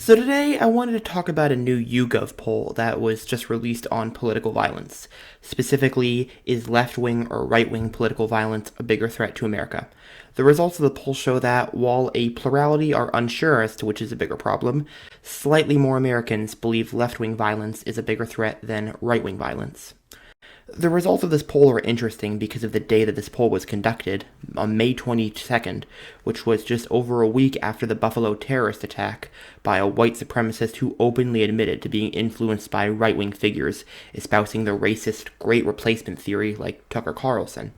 So today I wanted to talk about a new YouGov poll that was just released on political violence. Specifically, is left-wing or right-wing political violence a bigger threat to America? The results of the poll show that while a plurality are unsure as to which is a bigger problem, slightly more Americans believe left-wing violence is a bigger threat than right-wing violence. The results of this poll are interesting because of the day that this poll was conducted, on May 22nd, which was just over a week after the Buffalo terrorist attack by a white supremacist who openly admitted to being influenced by right-wing figures espousing the racist Great Replacement theory like Tucker Carlson.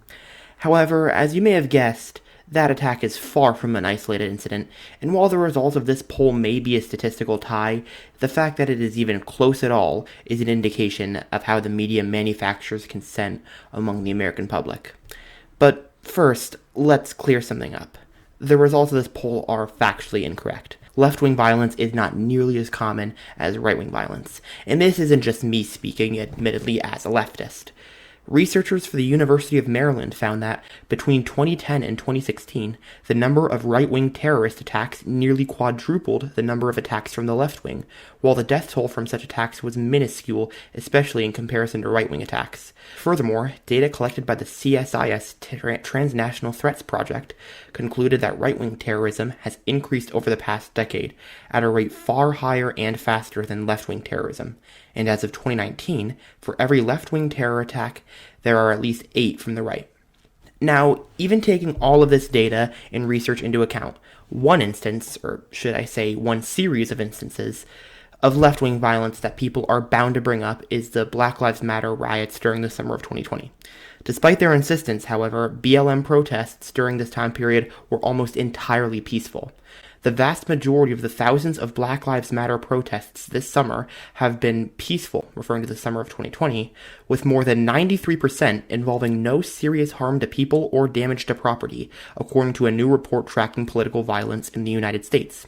However, as you may have guessed, that attack is far from an isolated incident, and while the result of this poll may be a statistical tie, the fact that it is even close at all is an indication of how the media manufactures consent among the American public. But first, let's clear something up. The results of this poll are factually incorrect. Left-wing violence is not nearly as common as right-wing violence, and this isn't just me speaking, admittedly, as a leftist. Researchers for the University of Maryland found that between 2010 and 2016, the number of right-wing terrorist attacks nearly quadrupled the number of attacks from the left wing, while the death toll from such attacks was minuscule, especially in comparison to right-wing attacks. Furthermore, data collected by the CSIS Transnational Threats Project concluded that right-wing terrorism has increased over the past decade at a rate far higher and faster than left-wing terrorism. And as of 2019, for every left-wing terror attack, there are at least 8 from the right. Now, even taking all of this data and research into account, one instance, or should I say one series of instances, of left-wing violence that people are bound to bring up is the Black Lives Matter riots during the summer of 2020. Despite their insistence, however, BLM protests during this time period were almost entirely peaceful. The vast majority of the thousands of Black Lives Matter protests this summer have been peaceful, referring to the summer of 2020, with more than 93% involving no serious harm to people or damage to property, according to a new report tracking political violence in the United States.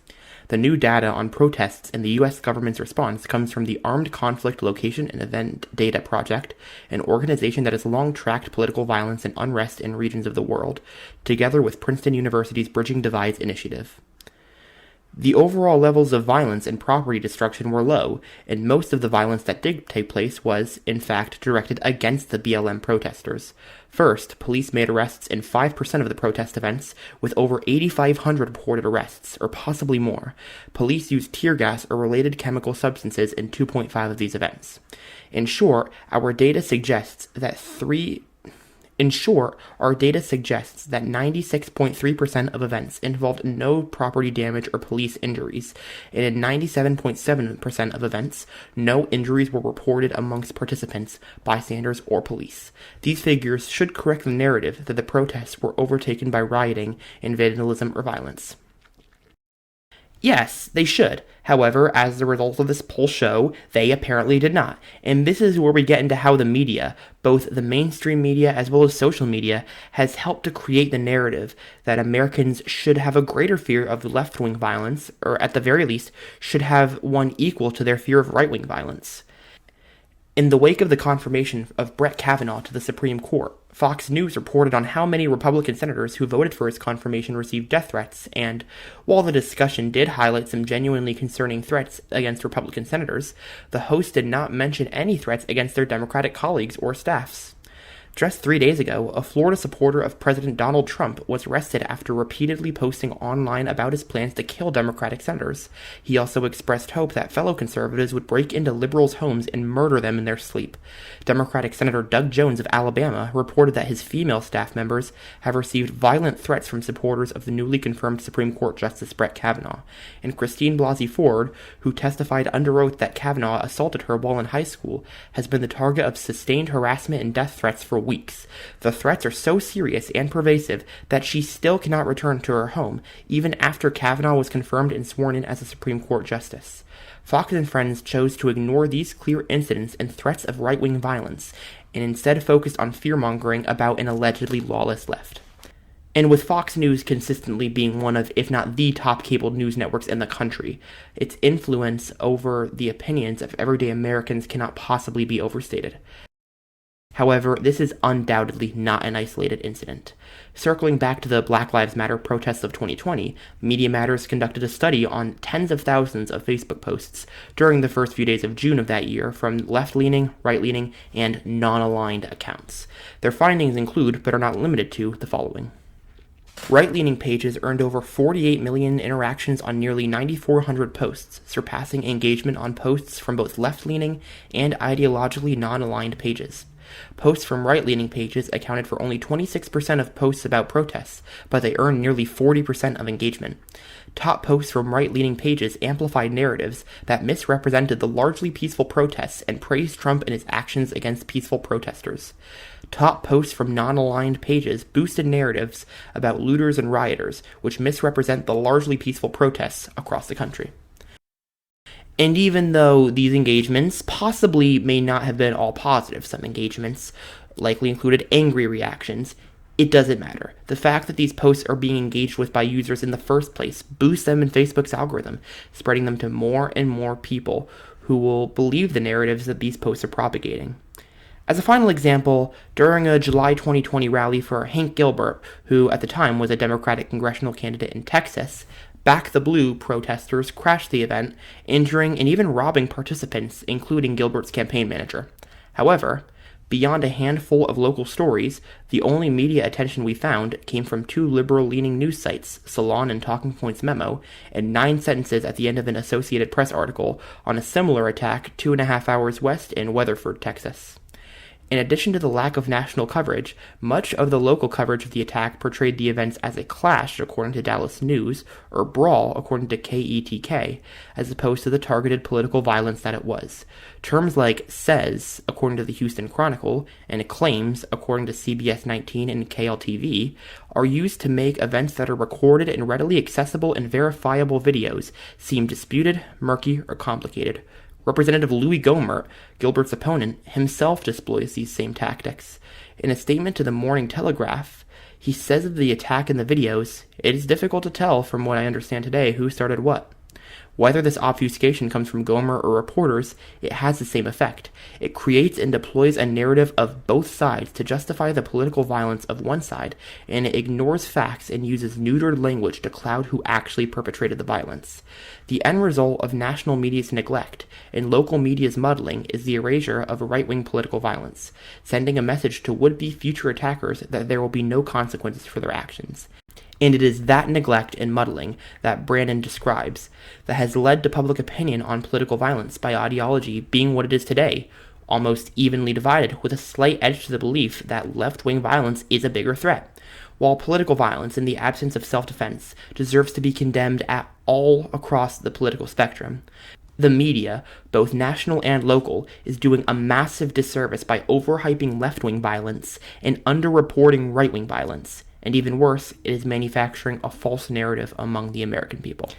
The new data on protests and the U.S. government's response comes from the Armed Conflict Location and Event Data Project, an organization that has long tracked political violence and unrest in regions of the world, together with Princeton University's Bridging Divides initiative. The overall levels of violence and property destruction were low, and most of the violence that did take place was, in fact, directed against the BLM protesters. First, police made arrests in 5% of the protest events, with over 8,500 reported arrests, or possibly more. Police used tear gas or related chemical substances in 2.5 of these events. In short, our data suggests that 96.3% of events involved no property damage or police injuries, and in 97.7% of events, no injuries were reported amongst participants, bystanders, or police. These figures should correct the narrative that the protests were overtaken by rioting and vandalism or violence. Yes, they should. However, as the results of this poll show, they apparently did not. And this is where we get into how the media, both the mainstream media as well as social media, has helped to create the narrative that Americans should have a greater fear of left-wing violence, or at the very least, should have one equal to their fear of right-wing violence. In the wake of the confirmation of Brett Kavanaugh to the Supreme Court, Fox News reported on how many Republican senators who voted for his confirmation received death threats, and while the discussion did highlight some genuinely concerning threats against Republican senators, the host did not mention any threats against their Democratic colleagues or staffs. Just 3 days ago, a Florida supporter of President Donald Trump was arrested after repeatedly posting online about his plans to kill Democratic senators. He also expressed hope that fellow conservatives would break into liberals' homes and murder them in their sleep. Democratic Senator Doug Jones of Alabama reported that his female staff members have received violent threats from supporters of the newly confirmed Supreme Court Justice Brett Kavanaugh. And Christine Blasey Ford, who testified under oath that Kavanaugh assaulted her while in high school, has been the target of sustained harassment and death threats for weeks. The threats are so serious and pervasive that she still cannot return to her home, even after Kavanaugh was confirmed and sworn in as a Supreme Court justice. Fox and Friends chose to ignore these clear incidents and threats of right-wing violence, and instead focused on fear-mongering about an allegedly lawless left. And with Fox News consistently being one of, if not the top cable news networks in the country, its influence over the opinions of everyday Americans cannot possibly be overstated. However, this is undoubtedly not an isolated incident. Circling back to the Black Lives Matter protests of 2020, Media Matters conducted a study on tens of thousands of Facebook posts during the first few days of June of that year from left-leaning, right-leaning, and non-aligned accounts. Their findings include, but are not limited to, the following. Right-leaning pages earned over 48 million interactions on nearly 9,400 posts, surpassing engagement on posts from both left-leaning and ideologically non-aligned pages. Posts from right-leaning pages accounted for only 26% of posts about protests, but they earned nearly 40% of engagement. Top posts from right-leaning pages amplified narratives that misrepresented the largely peaceful protests and praised Trump and his actions against peaceful protesters. Top posts from non-aligned pages boosted narratives about looters and rioters, which misrepresent the largely peaceful protests across the country. And even though these engagements possibly may not have been all positive, some engagements likely included angry reactions, it doesn't matter. The fact that these posts are being engaged with by users in the first place boosts them in Facebook's algorithm, spreading them to more and more people who will believe the narratives that these posts are propagating. As a final example, during a July 2020 rally for Hank Gilbert, who at the time was a Democratic congressional candidate in Texas, Back the Blue protesters crashed the event, injuring and even robbing participants, including Gilbert's campaign manager. However, beyond a handful of local stories, the only media attention we found came from two liberal-leaning news sites, Salon and Talking Points Memo, and 9 sentences at the end of an Associated Press article on a similar attack 2.5 hours west in Weatherford, Texas. In addition to the lack of national coverage, much of the local coverage of the attack portrayed the events as a clash, according to Dallas News, or brawl, according to KETK, as opposed to the targeted political violence that it was. Terms like says, according to the Houston Chronicle, and claims, according to CBS 19 and KLTV, are used to make events that are recorded in readily accessible and verifiable videos seem disputed, murky, or complicated. Representative Louis Gohmert, Gilbert's opponent, himself displays these same tactics. In a statement to the Morning Telegraph, he says of the attack in the videos, "It is difficult to tell from what I understand today who started what." Whether this obfuscation comes from Gohmert or reporters, it has the same effect. It creates and deploys a narrative of both sides to justify the political violence of one side, and it ignores facts and uses neutered language to cloud who actually perpetrated the violence. The end result of national media's neglect and local media's muddling is the erasure of right-wing political violence, sending a message to would-be future attackers that there will be no consequences for their actions. And it is that neglect and muddling that Brandon describes that has led to public opinion on political violence by ideology being what it is today, almost evenly divided, with a slight edge to the belief that left-wing violence is a bigger threat. While political violence, in the absence of self-defense, deserves to be condemned at all across the political spectrum, the media, both national and local, is doing a massive disservice by overhyping left-wing violence and underreporting right-wing violence. And even worse, it is manufacturing a false narrative among the American people.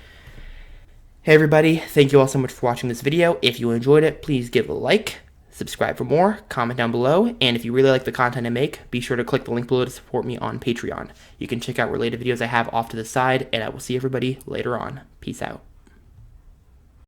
Hey everybody, thank you all so much for watching this video. If you enjoyed it, please give a like, subscribe for more, comment down below, and if you really like the content I make, be sure to click the link below to support me on Patreon. You can check out related videos I have off to the side, and I will see everybody later on. Peace out.